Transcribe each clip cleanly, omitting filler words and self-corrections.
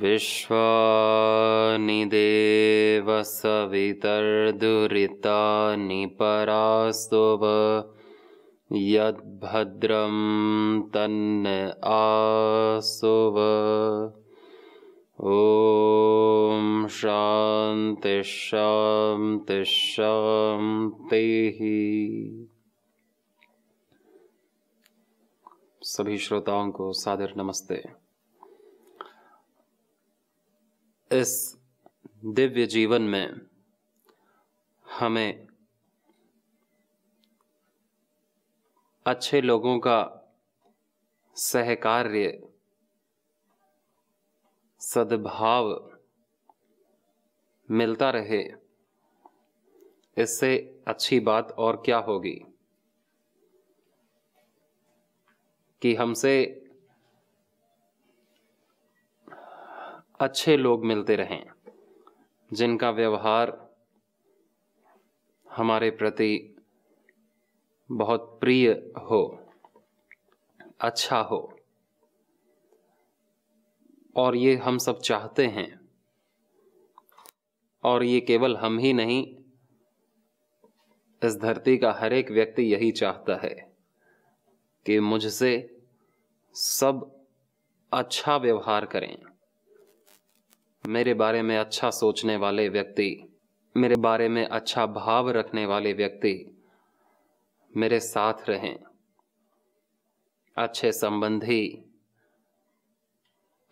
विश्वानि देव सवितर्दुरितानि परास्तुव यद्भद्रं तन्न आसुव। ओम शांति शांति शांति। सभी श्रोताओं को सादर नमस्ते। इस दिव्य जीवन में हमें अच्छे लोगों का सहकार्य, सद्भाव मिलता रहे, इससे अच्छी बात और क्या होगी कि हमसे अच्छे लोग मिलते रहें, जिनका व्यवहार हमारे प्रति बहुत प्रिय हो, अच्छा हो। और ये हम सब चाहते हैं, और ये केवल हम ही नहीं, इस धरती का हर एक व्यक्ति यही चाहता है कि मुझसे सब अच्छा व्यवहार करें। मेरे बारे में अच्छा सोचने वाले व्यक्ति, मेरे बारे में अच्छा भाव रखने वाले व्यक्ति मेरे साथ रहें। अच्छे संबंधी,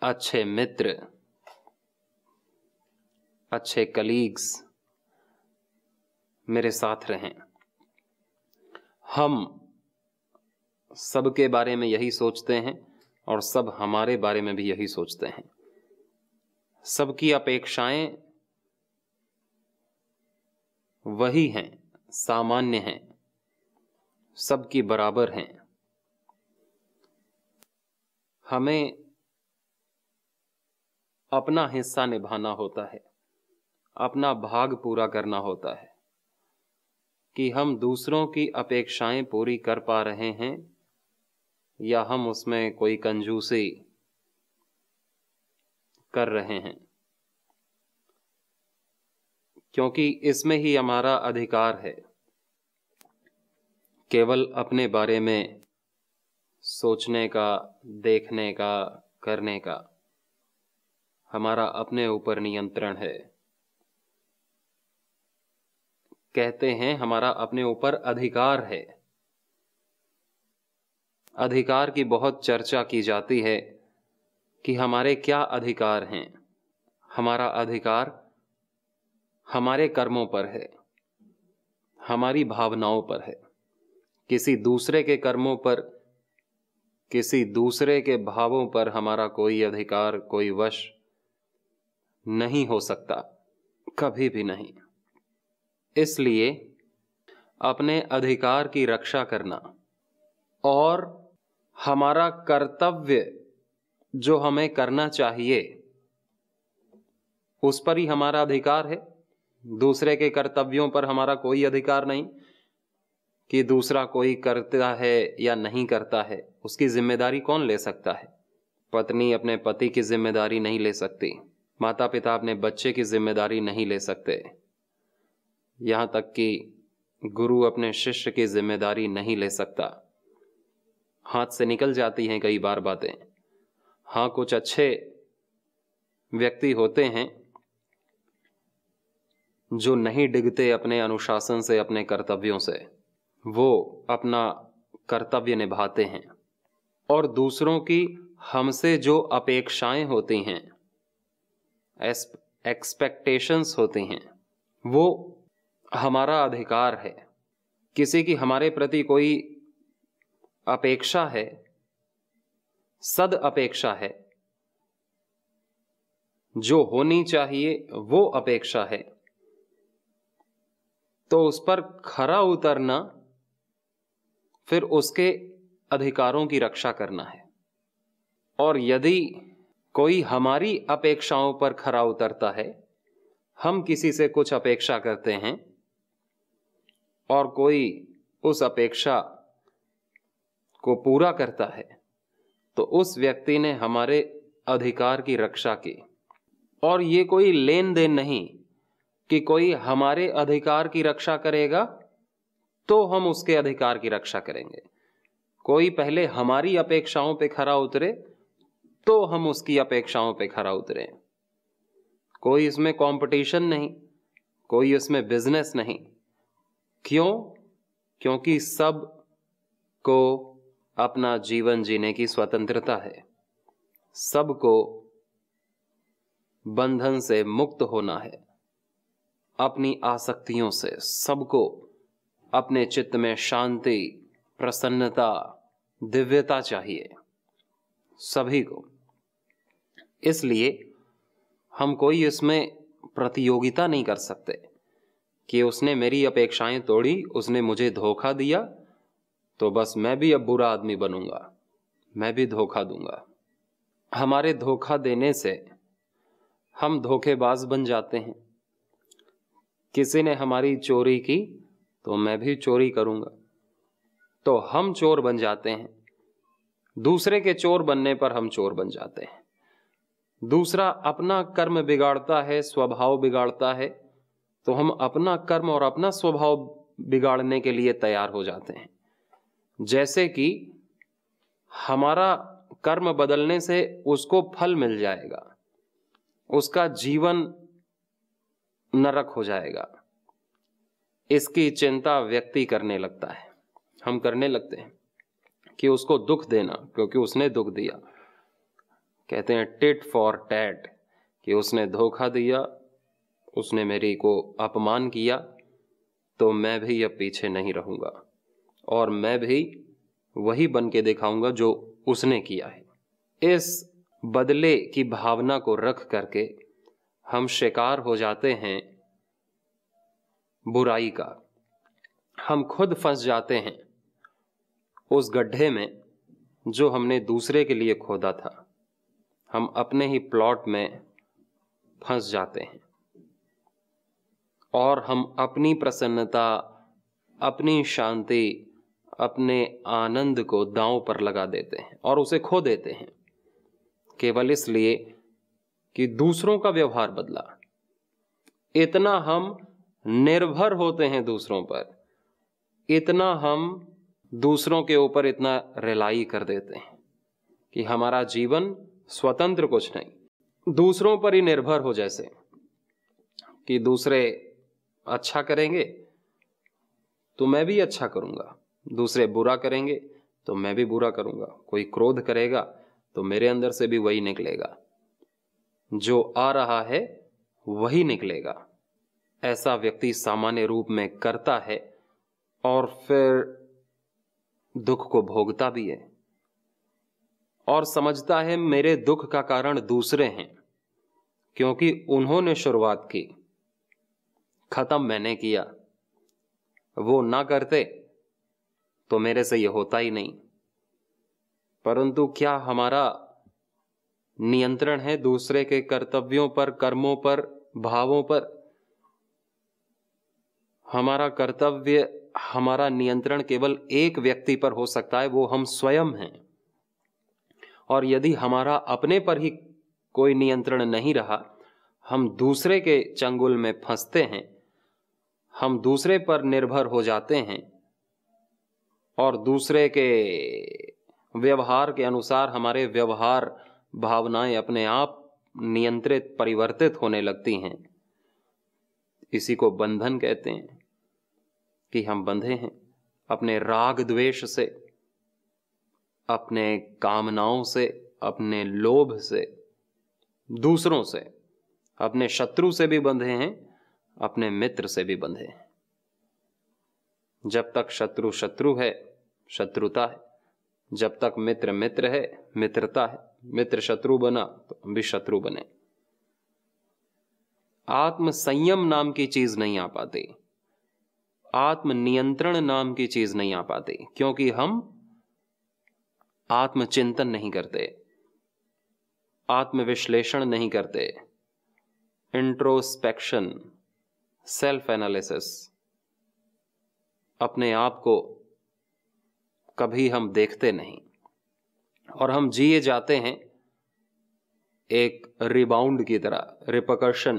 अच्छे मित्र, अच्छे कलीग्स मेरे साथ रहें। हम सबके बारे में यही सोचते हैं और सब हमारे बारे में भी यही सोचते हैं। सबकी अपेक्षाएं वही हैं, सामान्य हैं, सबकी बराबर हैं। हमें अपना हिस्सा निभाना होता है, अपना भाग पूरा करना होता है कि हम दूसरों की अपेक्षाएं पूरी कर पा रहे हैं या हम उसमें कोई कंजूसी कर रहे हैं, क्योंकि इसमें ही हमारा अधिकार है। केवल अपने बारे में सोचने का, देखने का, करने का हमारा अपने ऊपर नियंत्रण है। कहते हैं हमारा अपने ऊपर अधिकार है। अधिकार की बहुत चर्चा की जाती है कि हमारे क्या अधिकार हैं। हमारा अधिकार हमारे कर्मों पर है, हमारी भावनाओं पर है। किसी दूसरे के कर्मों पर, किसी दूसरे के भावों पर हमारा कोई अधिकार, कोई वश नहीं हो सकता, कभी भी नहीं। इसलिए अपने अधिकार की रक्षा करना और हमारा कर्तव्य जो हमें करना चाहिए, उस पर ही हमारा अधिकार है। दूसरे के कर्तव्यों पर हमारा कोई अधिकार नहीं कि दूसरा कोई करता है या नहीं करता है, उसकी जिम्मेदारी कौन ले सकता है। पत्नी अपने पति की जिम्मेदारी नहीं ले सकती, माता पिता अपने बच्चे की जिम्मेदारी नहीं ले सकते, यहां तक कि गुरु अपने शिष्य की जिम्मेदारी नहीं ले सकता। हाथ से निकल जाती हैं कई बार बातें। हाँ, कुछ अच्छे व्यक्ति होते हैं जो नहीं डिगते अपने अनुशासन से, अपने कर्तव्यों से। वो अपना कर्तव्य निभाते हैं और दूसरों की हमसे जो अपेक्षाएं होती हैं, एक्सपेक्टेशंस होती हैं, वो हमारा अधिकार है। किसी की हमारे प्रति कोई अपेक्षा है, सद अपेक्षा है, जो होनी चाहिए वो अपेक्षा है, तो उस पर खरा उतरना फिर उसके अधिकारों की रक्षा करना है। और यदि कोई हमारी अपेक्षाओं पर खरा उतरता है, हम किसी से कुछ अपेक्षा करते हैं और कोई उस अपेक्षा को पूरा करता है, तो उस व्यक्ति ने हमारे अधिकार की रक्षा की, और ये कोई लेन देन नहीं कि कोई हमारे अधिकार की रक्षा करेगा तो हम उसके अधिकार की रक्षा करेंगे। कोई पहले हमारी अपेक्षाओं पे खरा उतरे तो हम उसकी अपेक्षाओं पे खरा उतरे। कोई इसमें कंपटीशन नहीं, कोई इसमें बिजनेस नहीं। क्यों? क्योंकि सब को अपना जीवन जीने की स्वतंत्रता है, सबको बंधन से मुक्त होना है, अपनी आसक्तियों से। सबको अपने चित्त में शांति, प्रसन्नता, दिव्यता चाहिए, सभी को। इसलिए हम कोई इसमें प्रतियोगिता नहीं कर सकते कि उसने मेरी अपेक्षाएं तोड़ी, उसने मुझे धोखा दिया, तो बस मैं भी अब बुरा आदमी बनूंगा, मैं भी धोखा दूंगा। हमारे धोखा देने से हम धोखेबाज बन जाते हैं। किसी ने हमारी चोरी की तो मैं भी चोरी करूंगा, तो हम चोर बन जाते हैं। दूसरे के चोर बनने पर हम चोर बन जाते हैं। दूसरा अपना कर्म बिगाड़ता है, स्वभाव बिगाड़ता है, तो हम अपना कर्म और अपना स्वभाव बिगाड़ने के लिए तैयार हो जाते हैं। जैसे कि हमारा कर्म बदलने से उसको फल मिल जाएगा, उसका जीवन नरक हो जाएगा, इसकी चिंता व्यक्ति करने लगता है। हम करने लगते हैं कि उसको दुख देना, क्योंकि उसने दुख दिया। कहते हैं टिट फॉर टैट, कि उसने धोखा दिया, उसने मेरी को अपमान किया, तो मैं भी अब पीछे नहीं रहूंगा और मैं भी वही बन के दिखाऊंगा जो उसने किया है। इस बदले की भावना को रख करके हम शिकार हो जाते हैं बुराई का। हम खुद फंस जाते हैं उस गड्ढे में जो हमने दूसरे के लिए खोदा था। हम अपने ही प्लॉट में फंस जाते हैं और हम अपनी प्रसन्नता, अपनी शांति, अपने आनंद को दांव पर लगा देते हैं और उसे खो देते हैं, केवल इसलिए कि दूसरों का व्यवहार बदला। इतना हम निर्भर होते हैं दूसरों पर, इतना हम दूसरों के ऊपर इतना रिलाई कर देते हैं कि हमारा जीवन स्वतंत्र कुछ नहीं, दूसरों पर ही निर्भर हो। जैसे कि दूसरे अच्छा करेंगे तो मैं भी अच्छा करूंगा, दूसरे बुरा करेंगे तो मैं भी बुरा करूंगा। कोई क्रोध करेगा तो मेरे अंदर से भी वही निकलेगा, जो आ रहा है वही निकलेगा। ऐसा व्यक्ति सामान्य रूप में करता है और फिर दुख को भोगता भी है और समझता है मेरे दुख का कारण दूसरे हैं, क्योंकि उन्होंने शुरुआत की, खत्म मैंने किया। वो ना करते तो मेरे से ये होता ही नहीं। परंतु क्या हमारा नियंत्रण है दूसरे के कर्तव्यों पर, कर्मों पर, भावों पर? हमारा कर्तव्य, हमारा नियंत्रण केवल एक व्यक्ति पर हो सकता है, वो हम स्वयं हैं। और यदि हमारा अपने पर ही कोई नियंत्रण नहीं रहा, हम दूसरे के चंगुल में फंसते हैं, हम दूसरे पर निर्भर हो जाते हैं और दूसरे के व्यवहार के अनुसार हमारे व्यवहार, भावनाएं अपने आप नियंत्रित, परिवर्तित होने लगती हैं। इसी को बंधन कहते हैं कि हम बंधे हैं अपने राग द्वेष से, अपने कामनाओं से, अपने लोभ से, दूसरों से, अपने शत्रु से भी बंधे हैं, अपने मित्र से भी बंधे हैं। जब तक शत्रु शत्रु है, शत्रुता है। जब तक मित्र मित्र है, मित्रता है। मित्र शत्रु बना तो हम भी शत्रु बने। आत्म संयम नाम की चीज नहीं आ पाती, आत्म नियंत्रण नाम की चीज नहीं आ पाती, क्योंकि हम आत्मचिंतन नहीं करते, आत्मविश्लेषण नहीं करते, इंट्रोस्पेक्शन, सेल्फ एनालिसिस, अपने आप को कभी हम देखते नहीं और हम जिए जाते हैं एक रिबाउंड की तरह, रिपरकशन,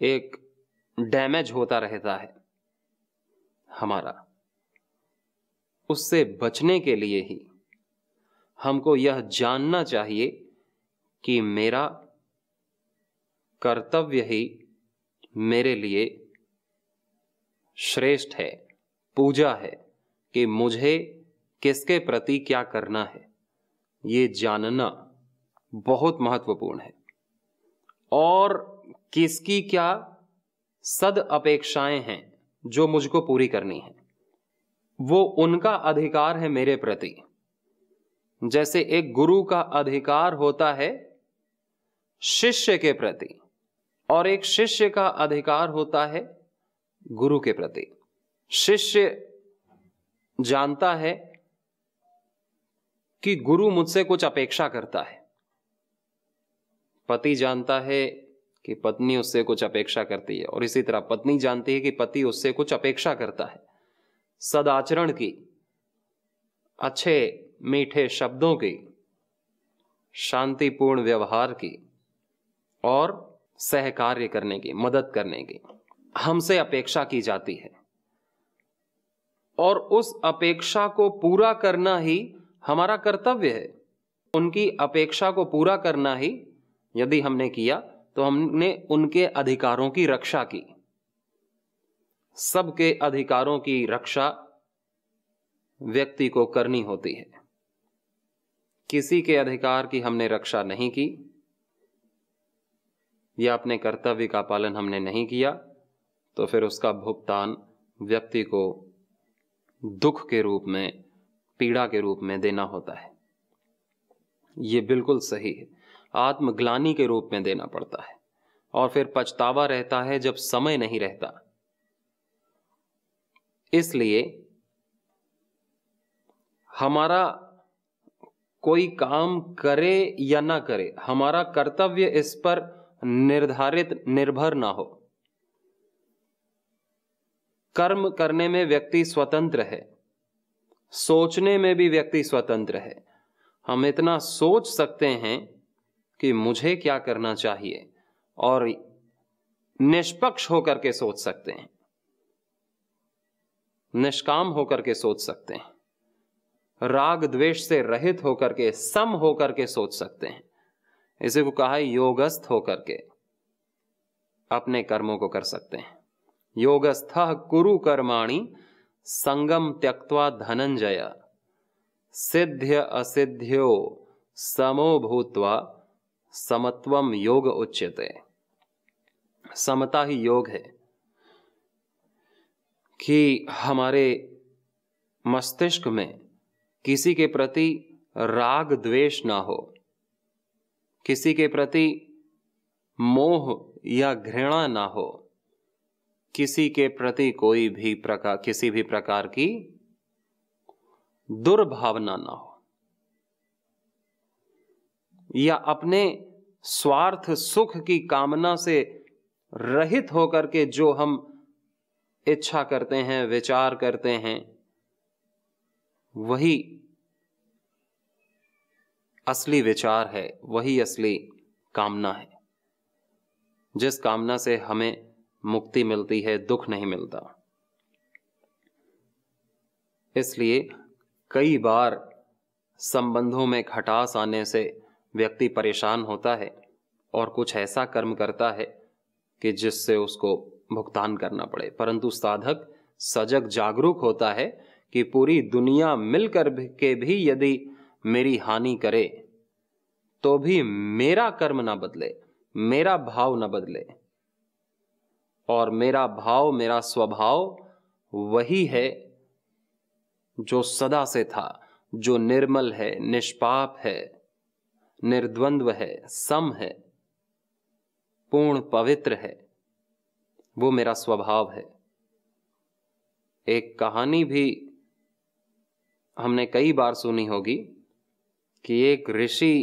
एक डैमेज होता रहता है हमारा। उससे बचने के लिए ही हमको यह जानना चाहिए कि मेरा कर्तव्य ही मेरे लिए श्रेष्ठ है, पूजा है, कि मुझे किसके प्रति क्या करना है, ये जानना बहुत महत्वपूर्ण है। और किसकी क्या सद अपेक्षाएं हैं जो मुझको पूरी करनी है, वो उनका अधिकार है मेरे प्रति। जैसे एक गुरु का अधिकार होता है शिष्य के प्रति, और एक शिष्य का अधिकार होता है गुरु के प्रति। शिष्य जानता है कि गुरु मुझसे कुछ अपेक्षा करता है, पति जानता है कि पत्नी उससे कुछ अपेक्षा करती है, और इसी तरह पत्नी जानती है कि पति उससे कुछ अपेक्षा करता है, सदाचरण की, अच्छे मीठे शब्दों की, शांतिपूर्ण व्यवहार की, और सहकार्य करने की, मदद करने की हमसे अपेक्षा की जाती है। और उस अपेक्षा को पूरा करना ही हमारा कर्तव्य है। उनकी अपेक्षा को पूरा करना ही यदि हमने किया तो हमने उनके अधिकारों की रक्षा की। सबके अधिकारों की रक्षा व्यक्ति को करनी होती है। किसी के अधिकार की हमने रक्षा नहीं की या अपने कर्तव्य का पालन हमने नहीं किया, तो फिर उसका भुगतान व्यक्ति को दुख के रूप में, पीड़ा के रूप में देना होता है। ये बिल्कुल सही है। आत्मग्लानि के रूप में देना पड़ता है, और फिर पछतावा रहता है जब समय नहीं रहता। इसलिए हमारा कोई काम करे या ना करे, हमारा कर्तव्य इस पर निर्धारित, निर्भर ना हो। कर्म करने में व्यक्ति स्वतंत्र है, सोचने में भी व्यक्ति स्वतंत्र है। हम इतना सोच सकते हैं कि मुझे क्या करना चाहिए, और निष्पक्ष होकर के सोच सकते हैं, निष्काम होकर के सोच सकते हैं, राग द्वेष से रहित होकर के, सम होकर के सोच सकते हैं। इसे को कहा है योगस्थ होकर के अपने कर्मों को कर सकते हैं। योगस्थः कुरु कर्माणि संगम त्यक्त्वा धनंजय, सिद्ध्य असिद्ध्यो समो भूत्वा समत्वम योग उच्यते। समता ही योग है कि हमारे मस्तिष्क में किसी के प्रति राग द्वेष ना हो, किसी के प्रति मोह या घृणा ना हो, किसी के प्रति कोई भी प्रकार, किसी भी प्रकार की दुर्भावना ना हो, या अपने स्वार्थ सुख की कामना से रहित होकर के जो हम इच्छा करते हैं, विचार करते हैं, वही असली विचार है, वही असली कामना है, जिस कामना से हमें मुक्ति मिलती है, दुख नहीं मिलता। इसलिए कई बार संबंधों में खटास आने से व्यक्ति परेशान होता है और कुछ ऐसा कर्म करता है कि जिससे उसको भुगतान करना पड़े, परंतु साधक सजग जागरूक होता है कि पूरी दुनिया मिलकर के भी यदि मेरी हानि करे तो भी मेरा कर्म ना बदले, मेरा भाव ना बदले, और मेरा भाव, मेरा स्वभाव वही है जो सदा से था, जो निर्मल है, निष्पाप है, निर्द्वंद्व है, सम है, पूर्ण पवित्र है। वो मेरा स्वभाव है। एक कहानी भी हमने कई बार सुनी होगी कि एक ऋषि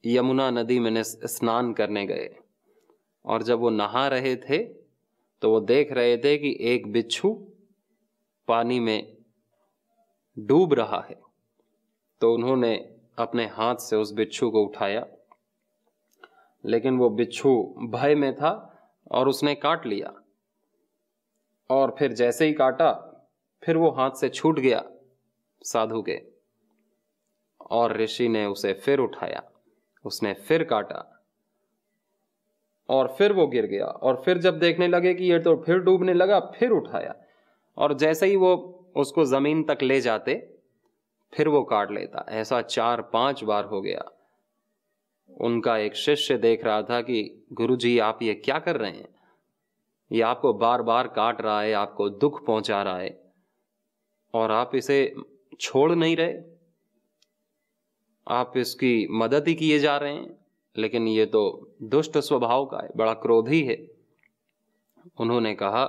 यमुना नदी में स्नान करने गए, और जब वो नहा रहे थे तो वो देख रहे थे कि एक बिच्छू पानी में डूब रहा है। तो उन्होंने अपने हाथ से उस बिच्छू को उठाया, लेकिन वो बिच्छू भय में था और उसने काट लिया। और फिर जैसे ही काटा, फिर वो हाथ से छूट गया साधु के, और ऋषि ने उसे फिर उठाया, उसने फिर काटा, और फिर वो गिर गया। और फिर जब देखने लगे कि ये तो फिर डूबने लगा, फिर उठाया, और जैसे ही वो उसको जमीन तक ले जाते, फिर वो काट लेता। ऐसा 4-5 बार हो गया। उनका एक शिष्य देख रहा था कि गुरुजी आप ये क्या कर रहे हैं, ये आपको बार बार काट रहा है, आपको दुख पहुंचा रहा है, और आप इसे छोड़ नहीं रहे, आप इसकी मदद ही किए जा रहे हैं, लेकिन ये तो दुष्ट स्वभाव का है, बड़ा क्रोधी है। उन्होंने कहा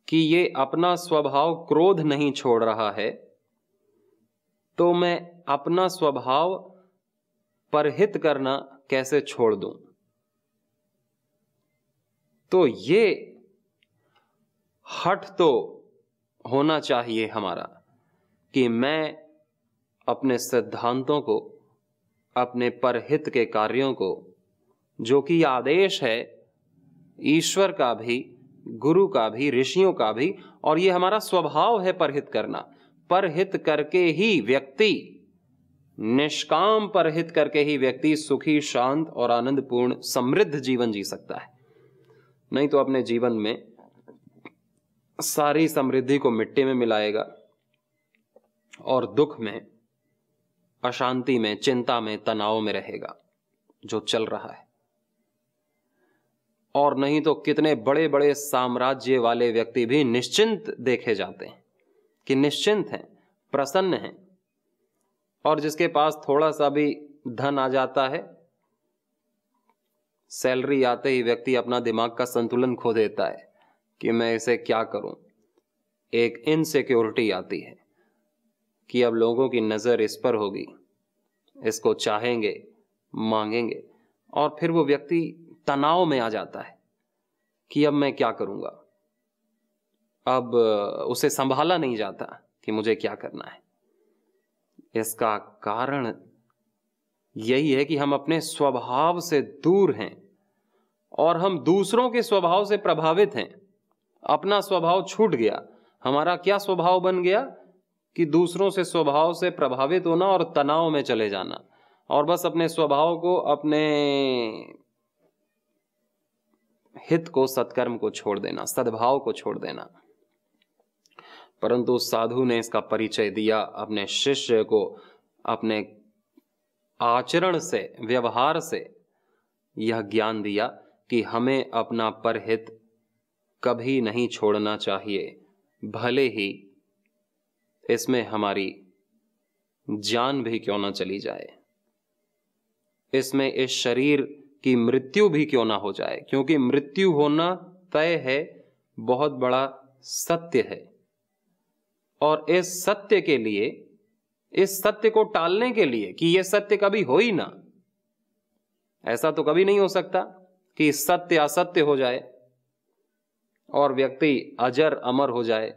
कि ये अपना स्वभाव क्रोध नहीं छोड़ रहा है, तो मैं अपना स्वभाव परहित करना कैसे छोड़ दूं। तो ये हठ तो होना चाहिए हमारा कि मैं अपने सिद्धांतों को, अपने परहित के कार्यों को, जो कि आदेश है ईश्वर का भी, गुरु का भी, ऋषियों का भी, और ये हमारा स्वभाव है परहित करना। परहित करके ही व्यक्ति, निष्काम परहित करके ही व्यक्ति सुखी, शांत और आनंदपूर्ण समृद्ध जीवन जी सकता है। नहीं तो अपने जीवन में सारी समृद्धि को मिट्टी में मिलाएगा और दुख में, अशांति में, चिंता में, तनाव में रहेगा, जो चल रहा है। और नहीं तो कितने बड़े बड़े साम्राज्य वाले व्यक्ति भी निश्चिंत देखे जाते हैं कि निश्चिंत हैं, प्रसन्न हैं, और जिसके पास थोड़ा सा भी धन आ जाता है, सैलरी आते ही व्यक्ति अपना दिमाग का संतुलन खो देता है कि मैं इसे क्या करूं। एक इनसिक्योरिटी आती है कि अब लोगों की नजर इस पर होगी, इसको चाहेंगे, मांगेंगे, और फिर वो व्यक्ति तनाव में आ जाता है कि अब मैं क्या करूंगा। अब उसे संभाला नहीं जाता कि मुझे क्या करना है। इसका कारण यही है कि हम अपने स्वभाव से दूर हैं और हम दूसरों के स्वभाव से प्रभावित हैं। अपना स्वभाव छूट गया। हमारा क्या स्वभाव बन गया कि दूसरों से स्वभाव से प्रभावित होना और तनाव में चले जाना, और बस अपने स्वभाव को, अपने हित को, सत्कर्म को छोड़ देना, सद्भाव को छोड़ देना। परंतु साधु ने इसका परिचय दिया अपने शिष्य को, अपने आचरण से, व्यवहार से यह ज्ञान दिया कि हमें अपना परहित कभी नहीं छोड़ना चाहिए, भले ही इसमें हमारी जान भी क्यों ना चली जाए, इसमें इस शरीर की मृत्यु भी क्यों ना हो जाए, क्योंकि मृत्यु होना तय है, बहुत बड़ा सत्य है। और इस सत्य के लिए, इस सत्य को टालने के लिए कि यह सत्य कभी हो ही ना, ऐसा तो कभी नहीं हो सकता कि सत्य असत्य हो जाए और व्यक्ति अजर अमर हो जाए।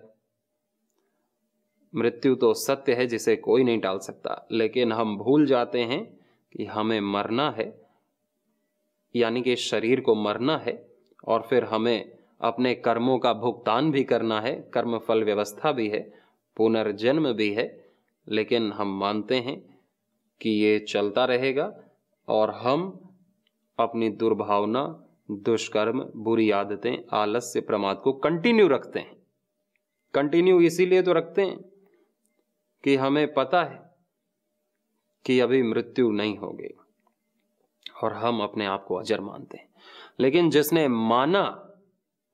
मृत्यु तो सत्य है जिसे कोई नहीं टाल सकता, लेकिन हम भूल जाते हैं कि हमें मरना है, यानी कि शरीर को मरना है, और फिर हमें अपने कर्मों का भुगतान भी करना है। कर्मफल व्यवस्था भी है, पुनर्जन्म भी है, लेकिन हम मानते हैं कि ये चलता रहेगा और हम अपनी दुर्भावना, दुष्कर्म, बुरी आदतें, आलस्य, प्रमाद को कंटिन्यू रखते हैं। कंटिन्यू इसीलिए तो रखते हैं कि हमें पता है कि अभी मृत्यु नहीं होगी और हम अपने आप को अजर मानते हैं। लेकिन जिसने माना,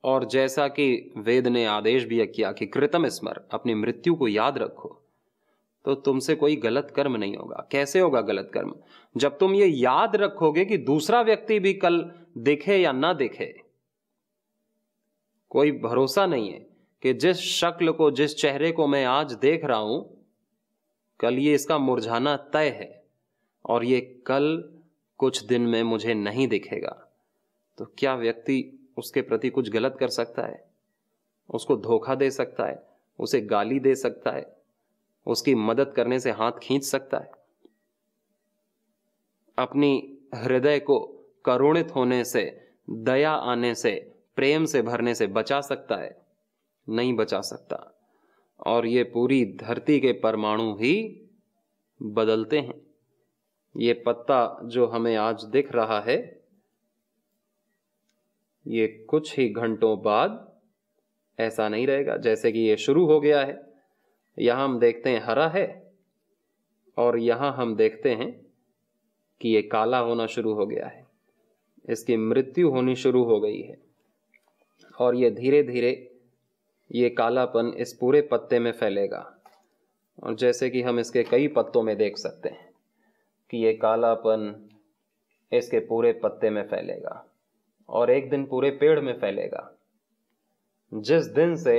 और जैसा कि वेद ने आदेश भी किया कि कृतम स्मर, अपनी मृत्यु को याद रखो, तो तुमसे कोई गलत कर्म नहीं होगा। कैसे होगा गलत कर्म? जब तुम ये याद रखोगे कि दूसरा व्यक्ति भी कल दिखे या ना दिखे, कोई भरोसा नहीं है कि जिस शक्ल को, जिस चेहरे को मैं आज देख रहा हूं, कल ये इसका मुरझाना तय है और ये कल कुछ दिन में मुझे नहीं दिखेगा। तो क्या व्यक्ति उसके प्रति कुछ गलत कर सकता है? उसको धोखा दे सकता है? उसे गाली दे सकता है? उसकी मदद करने से हाथ खींच सकता है? अपनी हृदय को करुणित होने से, दया आने से, प्रेम से भरने से बचा सकता है? नहीं बचा सकता। और ये पूरी धरती के परमाणु ही बदलते हैं। ये पत्ता जो हमें आज दिख रहा है, ये कुछ ही घंटों बाद ऐसा नहीं रहेगा जैसे कि ये शुरू हो गया है। यहां हम देखते हैं हरा है, और यहां हम देखते हैं कि ये काला होना शुरू हो गया है। इसकी मृत्यु होनी शुरू हो गई है, और ये धीरे धीरे ये कालापन इस पूरे पत्ते में फैलेगा। और जैसे कि हम इसके कई पत्तों में देख सकते हैं कि ये कालापन इसके पूरे पत्ते में फैलेगा, और एक दिन पूरे पेड़ में फैलेगा। जिस दिन से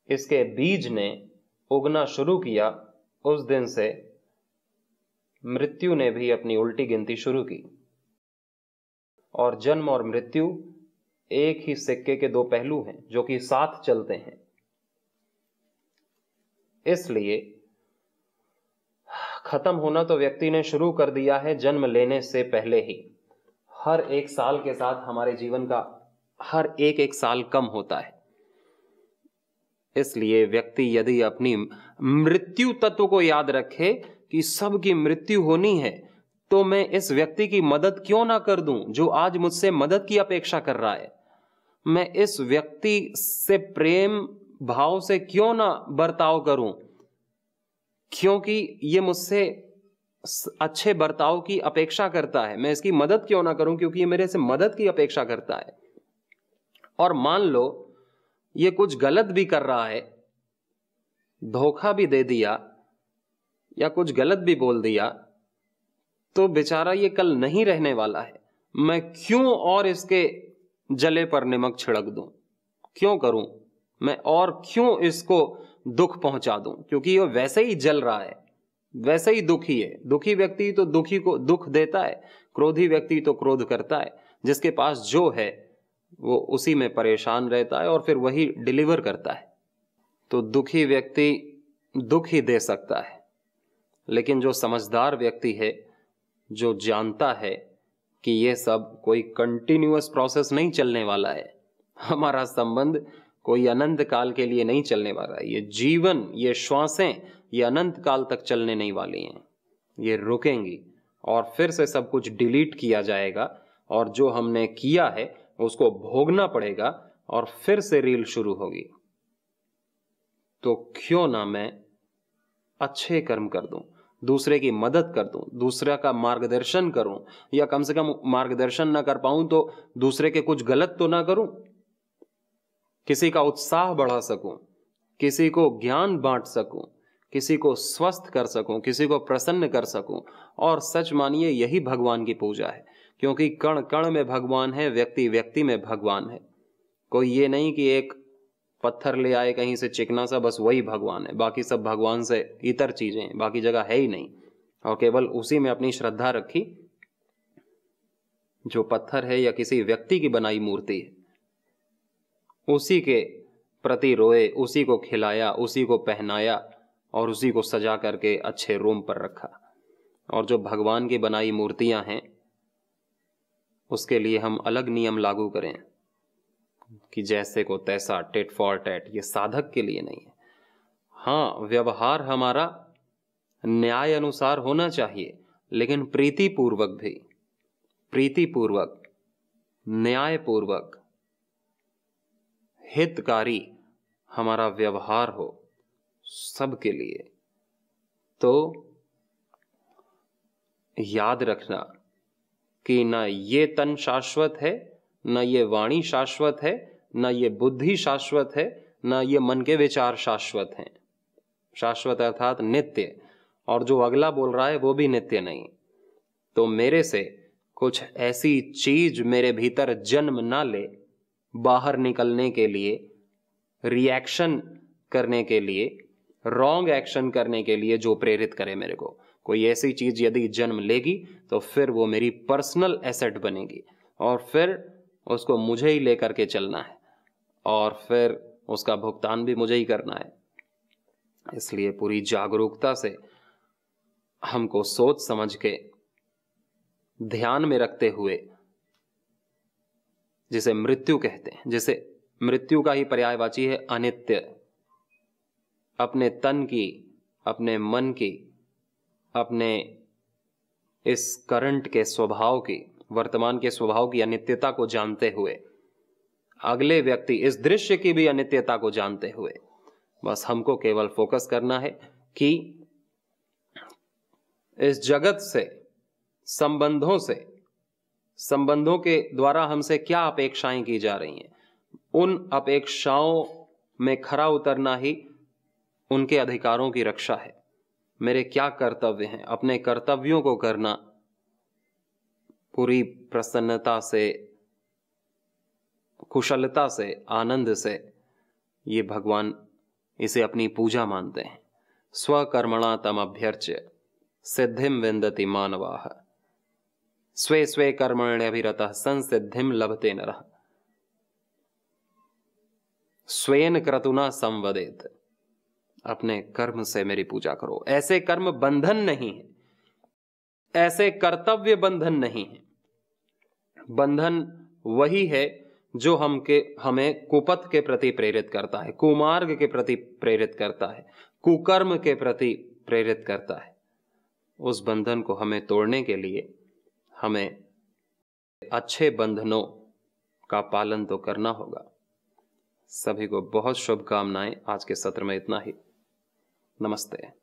इसके बीज ने उगना शुरू किया, उस दिन से मृत्यु ने भी अपनी उल्टी गिनती शुरू की। और जन्म और मृत्यु एक ही सिक्के के दो पहलू हैं जो कि साथ चलते हैं। इसलिए खत्म होना तो व्यक्ति ने शुरू कर दिया है जन्म लेने से पहले ही। हर एक साल के साथ हमारे जीवन का हर एक साल कम होता है। इसलिए व्यक्ति यदि अपनी मृत्यु तत्व को याद रखे कि सबकी मृत्यु होनी है, तो मैं इस व्यक्ति की मदद क्यों ना कर दूं जो आज मुझसे मदद की अपेक्षा कर रहा है। मैं इस व्यक्ति से प्रेम भाव से क्यों ना बर्ताव करूं, क्योंकि ये मुझसे अच्छे बर्ताव की अपेक्षा करता है। मैं इसकी मदद क्यों ना करूं क्योंकि ये मेरे से मदद की अपेक्षा करता है। और मान लो ये कुछ गलत भी कर रहा है, धोखा भी दे दिया या कुछ गलत भी बोल दिया, तो बेचारा ये कल नहीं रहने वाला है। मैं क्यों और इसके जले पर नमक छिड़क दूं? क्यों करूं मैं, और क्यों इसको दुख पहुंचा दूं? क्योंकि ये वैसे ही जल रहा है, वैसे ही दुखी है। दुखी व्यक्ति तो दुखी को दुख देता है, क्रोधी व्यक्ति तो क्रोध करता है। जिसके पास जो है वो उसी में परेशान रहता है और फिर वही डिलीवर करता है। तो दुखी व्यक्ति दुख ही दे सकता है, लेकिन जो समझदार व्यक्ति है, जो जानता है कि ये सब कोई कंटिन्यूअस प्रोसेस नहीं चलने वाला है, हमारा संबंध कोई अनंत काल के लिए नहीं चलने वाला है। ये जीवन, ये श्वासें, ये अनंत काल तक चलने नहीं वाली हैं। ये रुकेंगी और फिर से सब कुछ डिलीट किया जाएगा, और जो हमने किया है उसको भोगना पड़ेगा, और फिर से रील शुरू होगी। तो क्यों ना मैं अच्छे कर्म कर दूं, दूसरे की मदद कर दूं, दूसरे का मार्गदर्शन करूं, या कम से कम मार्गदर्शन ना कर पाऊं तो दूसरे के कुछ गलत तो ना करूं, किसी का उत्साह बढ़ा सकूं, किसी को ज्ञान बांट सकूं, किसी को स्वस्थ कर सकूं, किसी को प्रसन्न कर सकूं। और सच मानिए यही भगवान की पूजा है, क्योंकि कण कण में भगवान है, व्यक्ति व्यक्ति में भगवान है। कोई ये नहीं कि एक पत्थर ले आए कहीं से चिकना सा, बस वही भगवान है, बाकी सब भगवान से इतर चीजें, बाकी जगह है ही नहीं, और केवल उसी में अपनी श्रद्धा रखी। जो पत्थर है या किसी व्यक्ति की बनाई मूर्ति है, उसी के प्रति रोए, उसी को खिलाया, उसी को पहनाया और उसी को सजा करके अच्छे रूम पर रखा। और जो भगवान की बनाई मूर्तियां हैं, उसके लिए हम अलग नियम लागू करें कि जैसे को तैसा, टेट फॉर टैट, ये साधक के लिए नहीं है। हाँ, व्यवहार हमारा न्याय अनुसार होना चाहिए, लेकिन प्रीतिपूर्वक भी, प्रीतिपूर्वक, न्यायपूर्वक, हितकारी हमारा व्यवहार हो सबके लिए। तो याद रखना कि ना ये तन शाश्वत है, ना ये वाणी शाश्वत है, ना ये बुद्धि शाश्वत है, ना ये मन के विचार शाश्वत हैं। शाश्वत अर्थात नित्य, और जो अगला बोल रहा है वो भी नित्य नहीं। तो मेरे से कुछ ऐसी चीज मेरे भीतर जन्म ना ले, बाहर निकलने के लिए, रिएक्शन करने के लिए, रॉन्ग एक्शन करने के लिए जो प्रेरित करे मेरे को। कोई ऐसी चीज यदि जन्म लेगी तो फिर वो मेरी पर्सनल एसेट बनेगी, और फिर उसको मुझे ही लेकर के चलना है, और फिर उसका भुगतान भी मुझे ही करना है। इसलिए पूरी जागरूकता से हमको सोच समझ के ध्यान में रखते हुए, जिसे मृत्यु कहते हैं, जिसे मृत्यु का ही पर्यायवाची है अनित्य, अपने तन की, अपने मन की, अपने इस करंट के स्वभाव की, वर्तमान के स्वभाव की अनित्यता को जानते हुए, अगले व्यक्ति इस दृश्य की भी अनित्यता को जानते हुए, बस हमको केवल फोकस करना है कि इस जगत से, संबंधों के द्वारा हमसे क्या अपेक्षाएं की जा रही हैं, उन अपेक्षाओं में खरा उतरना ही उनके अधिकारों की रक्षा है। मेरे क्या कर्तव्य हैं, अपने कर्तव्यों को करना पूरी प्रसन्नता से, कुशलता से, आनंद से, ये भगवान इसे अपनी पूजा मानते हैं। स्वकर्मणा तम अभ्यर्च्य सिद्धिम विन्दति मानवाः, स्वे स्वे कर्मण्यभिरतः संसिद्धिम लभते नरः, स्वेन क्रतुना संवदेत। अपने कर्म से मेरी पूजा करो। ऐसे कर्म बंधन नहीं है, ऐसे कर्तव्य बंधन नहीं है। बंधन वही है जो हमें कुपथ के प्रति प्रेरित करता है, कुमार्ग के प्रति प्रेरित करता है, कुकर्म के प्रति प्रेरित करता है। उस बंधन को हमें तोड़ने के लिए हमें अच्छे बंधनों का पालन तो करना होगा। सभी को बहुत शुभकामनाएं। आज के सत्र में इतना ही। नमस्ते।